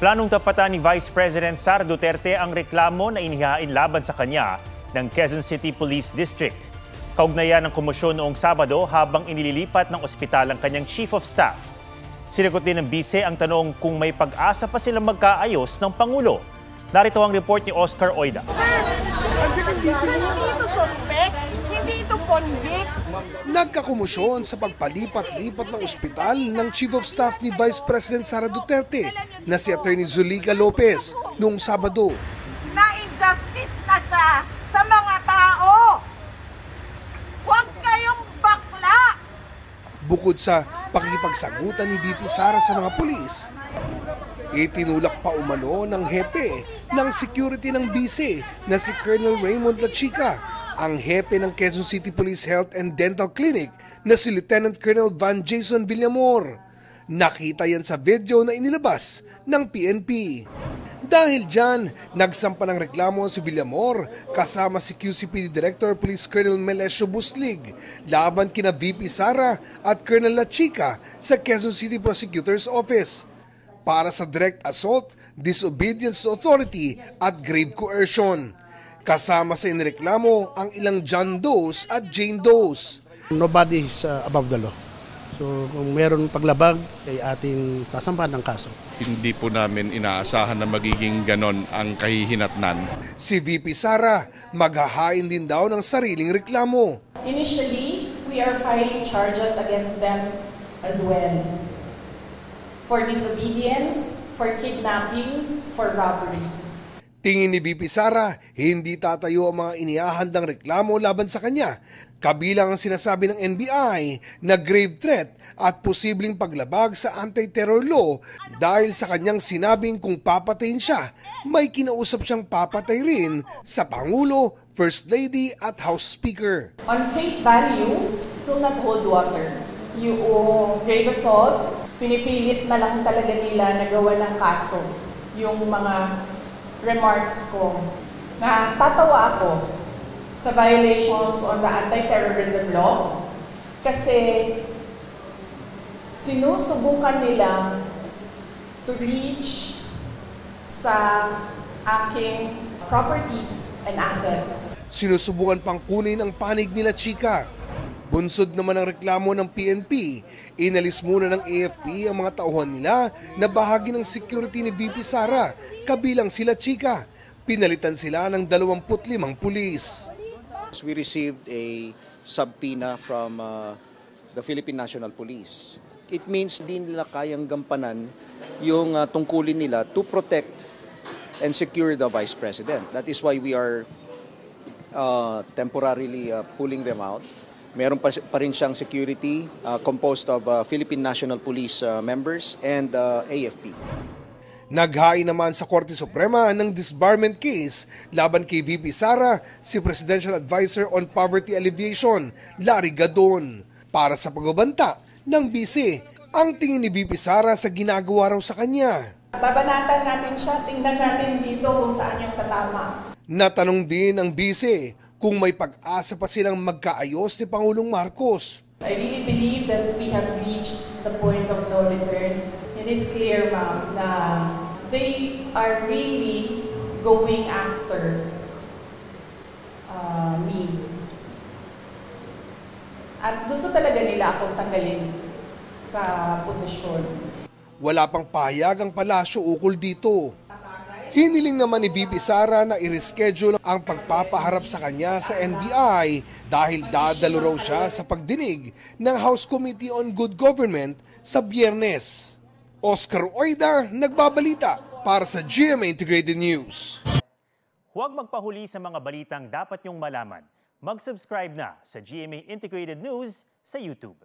Planong tapatan ni Vice President Sara Duterte ang reklamo na inihain laban sa kanya ng Quezon City Police District. Kaugnayan ng komosyon noong Sabado habang inililipat ng ospital ang kanyang Chief of Staff. Sinagot din ng bise ang tanong kung may pag-asa pa silang magkaayos ng Pangulo. Narito ang report ni Oscar Oida. Hindi ito convict. Nagkakomosyon sa pagpalipat-lipat ng ospital ng Chief of Staff ni Vice President Sara Duterte na si Attorney Zulica Lopez noong Sabado. Na-injustice na siya sa mga tao. Huwag kayong bakla. Bukod sa pakikipagsagutan ni VP Sara sa mga pulis, itinulak pa umano ng hepe ng security ng bise na si Colonel Raymond Lachica, ang hepe ng Quezon City Police Health and Dental Clinic na si Lieutenant Colonel Van Jason Villamor. Nakita yan sa video na inilabas ng PNP. Dahil dyan, nagsampa ng reklamo si Villamor kasama si QCPD Director Police Colonel Melesio Buslig laban kina VP Sara at Colonel Lachica sa Quezon City Prosecutor's Office para sa direct assault, disobedience to authority at grave coercion. Kasama sa inireklamo ang ilang John Does at Jane Does. Nobody is above the law. So kung meron paglabag, ay ating sasampahan ng kaso. Hindi po namin inaasahan na magiging ganon ang kahihinatnan. Si VP Sara, maghahain din daw ng sariling reklamo. Initially, we are filing charges against them as well. For disobedience, for kidnapping, for robbery. Tingin ni VP Sara, hindi tatayo ang mga inihahandang reklamo laban sa kanya, kabilang ang sinasabi ng NBI na grave threat at posibleng paglabag sa anti-terror law dahil sa kanyang sinabing kung papatayin siya, may kinausap siyang papatay rin sa Pangulo, First Lady at House Speaker. On face value, it will not hold water. Yung grave assault, pinipilit na lang talaga nila na gawa ng kaso yung mga remarks ko. Natatawa ako sa violations on the anti-terrorism law kasi sinusubukan nila to reach sa aking properties and assets. Sinusubukan pang kunin ang panig nila Chika. Bunsod naman ang reklamo ng PNP, inalis muna ng AFP ang mga tauhan nila na bahagi ng security ni VP Sara, kabilang sila Chika. Pinalitan sila ng 25 pulis. We received a subpoena from the Philippine National Police. It means di nila kayang gampanan yung tungkulin nila to protect and secure the Vice President. That is why we are temporarily pulling them out. Meron pa rin siyang security composed of Philippine National Police members and AFP. Naghain naman sa Korte Suprema ng disbarment case laban kay VP Sara si Presidential Advisor on Poverty Alleviation, Larry Gadon, para sa pagbabanta ng bise. Ang tingin ni VP Sara sa ginagawa raw sa kanya. Babanatan natin siya, tingnan natin dito kung saan yung tatama. Natanong din ng bise kung may pag-asa pa silang magkaayos ni Pangulong Marcos. I really believe that we have reached the point of no return. It is clear, ma'am, na they are really going after me. At gusto talaga nila akong tanggalin sa posisyon. Wala pang pahayag ang palasyo ukol dito. Hiniling naman ni VP Sara na i-reschedule ang pagpapaharap sa kanya sa NBI dahil dadalo raw siya sa pagdinig ng House Committee on Good Government sa Biyernes. Oscar Oida, nagbabalita para sa GMA Integrated News. Huwag magpahuli sa mga balitang dapat niyong malaman. Mag-subscribe na sa GMA Integrated News sa YouTube.